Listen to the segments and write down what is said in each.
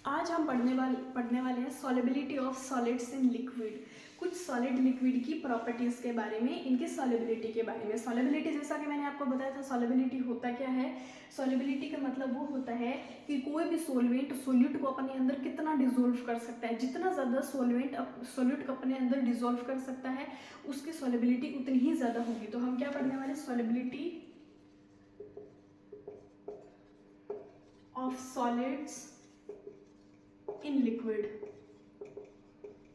आज हम पढ़ने वाले हैं solubility of solids in liquid. कुछ सॉलिड लिक्विड की प्रॉपर्टीज़ के बारे में, इनकी सॉलिबिलिटी के बारे में। सॉलिबिलिटी जैसा कि मैंने आपको बताया था, सॉलिबिलिटी होता क्या है। सॉलिबिलिटी का मतलब वो होता है कि कोई भी सोल्वेंट सोल्यूट को अपने अंदर कितना डिजोल्व कर सकता है। जितना ज़्यादा सोल्वेंट सोल्यूट को अपने अंदर डिजोल्व कर सकता है, उसकी सॉलिबिलिटी उतनी ही ज़्यादा होगी। तो हम क्या पढ़ने वाले, solubility of solids in liquid.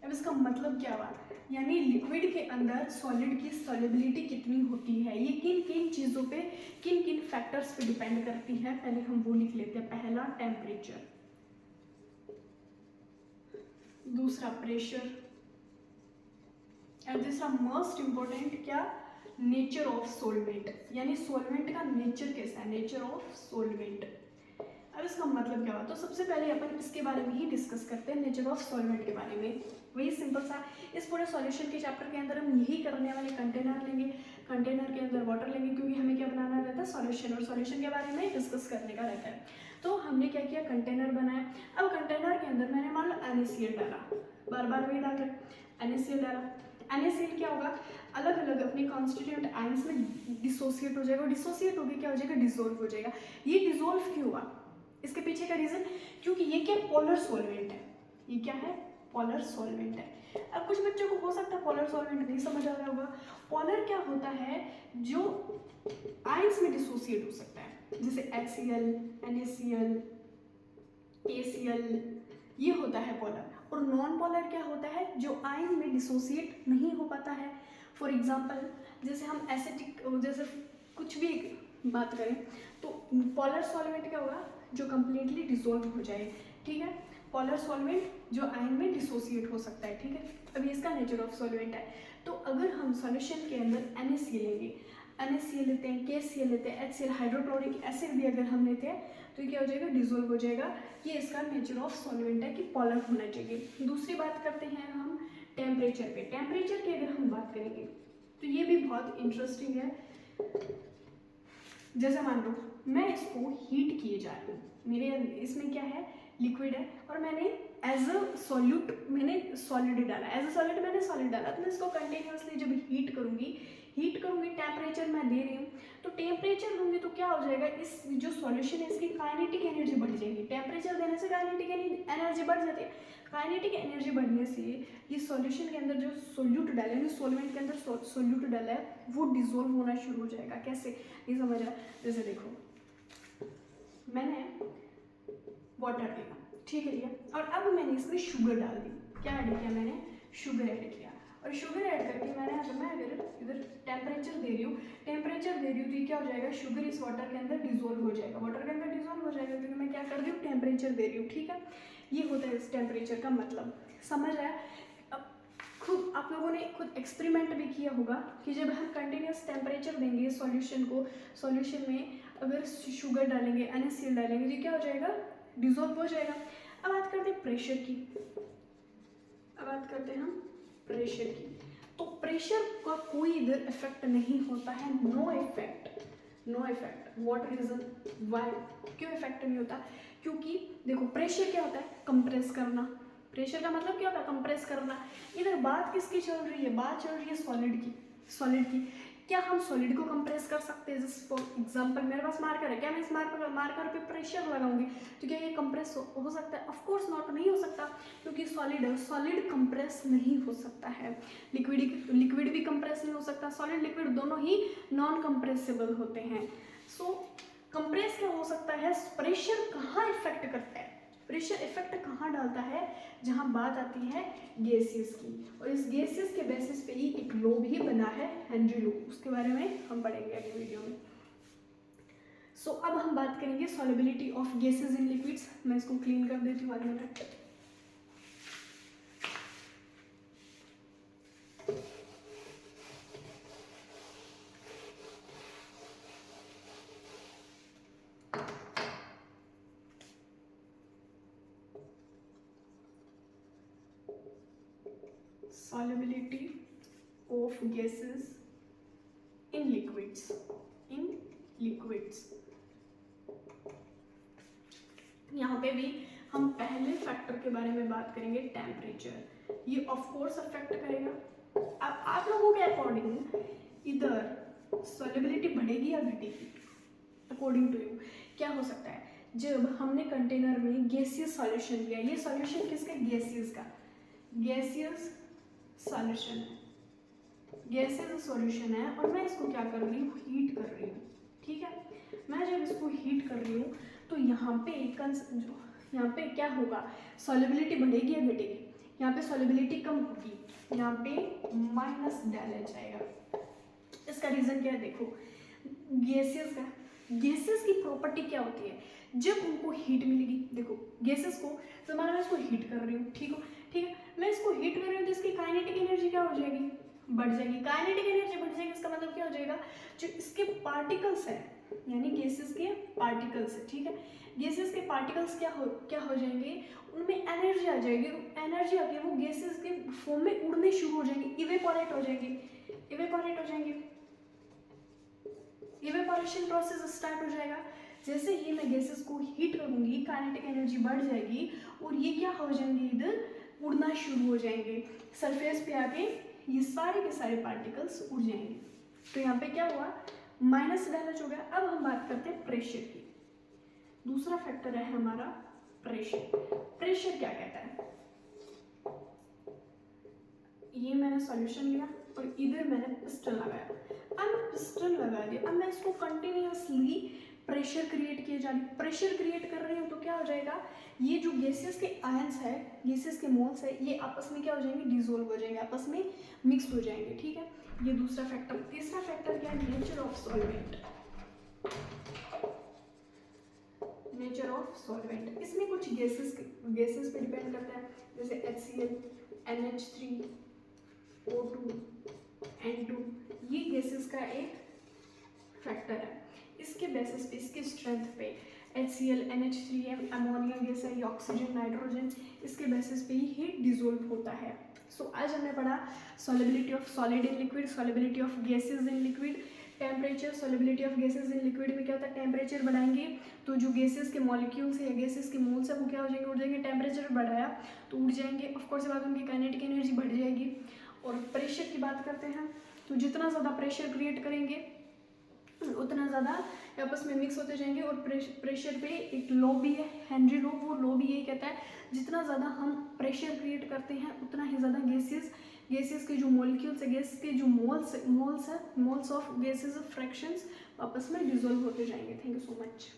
अब इसका मतलब क्या हुआ, यानी लिक्विड के अंदर सॉलिड की सॉलिबिलिटी कितनी होती है, ये किन किन चीज़ों पे, किन किन फैक्टर्स पे डिपेंड करती है। पहले हम वो लिख लेते हैं। पहला टेम्परेचर, दूसरा प्रेशर, और तीसरा मोस्ट इंपॉर्टेंट क्या, नेचर ऑफ सोलवेंट, यानी सोलवेंट का नेचर कैसा है, नेचर ऑफ सोलवेंट। अब इसका मतलब क्या हुआ, तो सबसे पहले अपन इसके बारे में ही डिस्कस करते हैं, नेचर ऑफ सॉल्वेंट के बारे में। वही सिंपल सा, इस पूरे सॉल्यूशन के चैप्टर के अंदर हम यही करने वाले। कंटेनर लेंगे, कंटेनर के अंदर वाटर लेंगे, क्योंकि हमें क्या बनाना रहता है, सॉल्यूशन, और सॉल्यूशन के बारे में डिस्कस करने का रहता है। तो हमने क्या किया, कंटेनर बनाया। अब कंटेनर के अंदर मैंने मान लो NaCl डाला, बार बार वही डाल रहे, NaCl डाला। NaCl क्या होगा, अलग अलग अपने कॉन्स्टिट्यूएंट आयंस में डिसोसिएट हो जाएगा, डिसोसिएट होकर क्या हो जाएगा, डिसोल्व हो जाएगा। ये डिसोल्व क्यों हुआ, इसके पीछे का रीजन, क्योंकि ये क्या, पोलर सॉल्वेंट है। ये क्या है, पोलर सॉल्वेंट है। अब कुछ बच्चों को हो सकता है पोलर सॉल्वेंट नहीं समझ आ रहा होगा। पोलर क्या होता है, जो आयंस में डिसोसिएट हो सकता है, जैसे HCl, NaCl, KCl, ये होता है पोलर। और नॉन पोलर क्या होता है, जो आयन में डिसोसिएट नहीं हो पाता है। फॉर एग्जाम्पल, जैसे हम एसिटिक, जैसे कुछ भी बात करें, तो पोलर सॉल्वेंट क्या होगा, जो कंप्लीटली डिसॉल्व हो जाए। ठीक है, पोलर सॉल्वेंट जो आयन में डिसोसिएट हो सकता है। ठीक है, अभी इसका नेचर ऑफ सॉल्वेंट है। तो अगर हम सॉल्यूशन के अंदर NaCl लेंगे, NaCl लेते हैं, KCl लेते हैं, HCl, हाइड्रोक्लोरिक एसिड भी अगर हम लेते हैं, तो ये क्या हो जाएगा, डिसॉल्व हो जाएगा। ये इसका नेचर ऑफ सॉल्वेंट है कि पोलर होना चाहिए। दूसरी बात करते हैं हम टेम्परेचर पे। टेम्परेचर की अगर हम बात करेंगे तो ये भी बहुत इंटरेस्टिंग है। जैसे मान लो मैं इसको हीट किए जा रही हूँ, मेरे इसमें क्या है, लिक्विड है, और मैंने एज अ सॉल्यूट मैंने सॉलिड डाला, एज अ सॉलिड मैंने सॉलिड डाला। तो मैं इसको कंटिन्यूसली जब हीट करूँगी, टेम्परेचर मैं दे रही हूँ, तो टेम्परेचर दूंगी तो क्या हो जाएगा, इस जो सॉल्यूशन है इसकी काइनेटिक एनर्जी बढ़ जाएगी। टेम्परेचर देने से काइनेटिक एनर्जी बढ़ जाती है। काइनेटिक एनर्जी बढ़ने से ये सॉल्यूशन के अंदर जो सोल्यूट डाला है, सॉल्वेंट के अंदर सोल्यूट डाला है, वो डिसॉल्व होना शुरू हो जाएगा। कैसे, ये समझ रहा, जैसे देखो मैंने वाटर लिया, ठीक है लिया, और अब मैंने इसमें शुगर डाल दी। क्या ऐड किया मैंने, शुगर ऐड किया, और शुगर ऐड करके मैं अगर इधर टेम्परेचर दे रही हूँ, तो ये क्या हो जाएगा, शुगर इस वाटर के अंदर डिसॉल्व हो जाएगा, वाटर के अंदर डिसॉल्व हो जाएगा, क्योंकि मैं क्या कर रही हूँ, टेम्परेचर दे रही हूँ। ठीक है, ये होता है इस टेम्परेचर का मतलब, समझ रहा है। अब खुद आप लोगों ने खुद एक्सपेरिमेंट भी किया होगा कि जब हम कंटिन्यूस टेम्परेचर देंगे सॉल्यूशन को, सॉल्यूशन में अगर शुगर डालेंगे, NaCl डालेंगे, तो क्या हो जाएगा, डिसॉल्व हो जाएगा। अब बात करते हैं प्रेशर की, प्रेशर की। तो प्रेशर का कोई इधर इफेक्ट नहीं होता है, no effect. What reason, why, क्यों इफेक्ट नहीं होता, क्योंकि देखो प्रेशर क्या होता है, कंप्रेस करना। प्रेशर का मतलब क्या होता है, कंप्रेस करना। इधर बात किसकी चल रही है, बात चल रही है सॉलिड की। क्या हम सॉलिड को कंप्रेस कर सकते हैं, जैसे फॉर एग्जांपल मेरे पास मार्कर है, क्या मैं इस मार्कर पे प्रेशर लगाऊंगी तो क्या ये कंप्रेस हो सकता है, ऑफ कोर्स नॉट, नहीं हो सकता, क्योंकि सॉलिड कंप्रेस नहीं हो सकता है। लिक्विड भी कंप्रेस नहीं हो सकता, सॉलिड लिक्विड दोनों ही नॉन कंप्रेसिबल होते हैं। सो कंप्रेस क्या हो सकता है, प्रेशर कहाँ इफेक्ट करता है, प्रेशर इफेक्ट कहाँ डालता है, जहाँ बात आती है गैसेस की, और इस गैसेस के बेसिस पे ही एक लॉ भी बना है, हेनरी लॉ, उसके बारे में हम पढ़ेंगे अगले वीडियो में। सो अब हम बात करेंगे solubility of gases in liquids. मैं इसको क्लीन कर देती हूँ 1 minute. Solubility of gases in liquids. यहाँ पे भी हम पहले फैक्टर के बारे में बात करेंगे, टेम्परेचर। ये ऑफ कोर्स अफेक्ट करेगा। अब आप लोगों के अकॉर्डिंग इधर सॉल्युबिलिटी बढ़ेगी या घटेगी? अकॉर्डिंग टू यू क्या हो सकता है? जब हमने कंटेनर में गैसियस सॉल्यूशन लिया, ये सॉल्यूशन किसका? गैसियस का। गैसियस सॉल्यूशन है, गैसियस सॉल्यूशन है, और मैं इसको क्या कर रही हूँ? हीट कर रही हूँ। ठीक है, मैं जब इसको हीट कर रही हूँ तो यहाँ पे यहाँ पे क्या होगा? सॉल्युबिलिटी बढ़ेगी या घटेगी? यहाँ पे सॉल्युबिलिटी कम होगी, यहाँ पे माइनस डाला जाएगा। इसका रीजन क्या है? देखो, गैसेस की प्रॉपर्टी क्या होती है? जब उनको हीट मिलेगी, देखो गैसेस को, तो मान लो मैं इसको हीट कर रही हूँ, ठीक है, मैं इसको हीट कर रही हूँ तो इसकी काइनेटिक एनर्जी क्या हो जाएगी? बढ़ जाएगी। काइनेटिक एनर्जी बढ़ जाएगी, इसका मतलब क्या हो जाएगा? जो इसके पार्टिकल्स हैं, यानी गैसेस के पार्टिकल्स है, ठीक है, गैसेस के पार्टिकल्स क्या हो जाएंगे? उनमें एनर्जी आ जाएगी। एनर्जी आके वो गैसेस के फॉर्म में उड़ने शुरू हो जाएंगे, इवेपोरेट हो जाएंगे। इवेपोरेशन प्रोसेस स्टार्ट हो जाएगा। जैसे ही मैं गैसेस को हीट करूंगी, काइनेटिक एनर्जी बढ़ जाएगी और ये क्या हो जाएंगे? इधर उड़ना शुरू हो जाएंगे, सरफेस पे आके ये सारे के सारे पार्टिकल्स उड़ जाएंगे। तो यहाँ पे क्या हुआ? माइनस डैमेज हो गया। अब हम बात करते हैं प्रेशर की। दूसरा फैक्टर है हमारा प्रेशर। प्रेशर क्या कहता है? ये मैंने सॉल्यूशन लिया और इधर मैंने पिस्टन लगाया। अब पिस्टन लगा दिया, अब मैं इसको कंटिन्यूअसली प्रेशर क्रिएट किए जा रही हूँ, प्रेशर क्रिएट कर रही हूँ, तो क्या हो जाएगा? ये जो गैसेस के आयंस है, गैसेस के मोल्स है, ये आपस में क्या हो जाएंगे? डिसोल्व हो जाएंगे, आपस में मिक्स हो जाएंगे। ठीक है, ये दूसरा फैक्टर। तीसरा फैक्टर क्या है? Nature of solvent. Nature of solvent, इसमें कुछ गैसेस पे डिपेंड करता है, जैसे HCl, NH3, O2, N2, ये गैसेस का एक फैक्टर है। इसके बेसिस पे, इसके स्ट्रेंथ पे HCl, NH3 अमोनिया गैस है, ऑक्सीजन, नाइट्रोजन, इसके बेसिस पे ही हीट डिसोल्व होता है। सो आज हमने पढ़ा solubility of solid in liquid, solubility of gases in liquid, temperature. Solubility of gases in liquid में क्या होता है? टेम्परेचर बढ़ाएंगे तो जो गैसेस के मॉलिक्यूल्स है या गैसेस के मोल्स है वो क्या हो जाएंगे? उड़ जाएंगे। टेम्परेचर बढ़ाया तो उड़ जाएंगे। ऑफकोर्स ये बात, उनकी काइनेटिक एनर्जी बढ़ जाएगी। और प्रेशर की बात करते हैं तो जितना ज़्यादा प्रेशर क्रिएट करेंगे उतना ज़्यादा आपस में मिक्स होते जाएंगे। और प्रेशर पे एक लॉ भी है, हेनरी लॉ, वो लॉ भी यही कहता है जितना ज़्यादा हम प्रेशर क्रिएट करते हैं उतना ही ज़्यादा गैसेस के जो मॉलिक्यूल्स है, गैस के जो मोल्स ऑफ गैसेस फ्रैक्शंस आपस में डिसॉल्व होते जाएंगे। Thank you so much.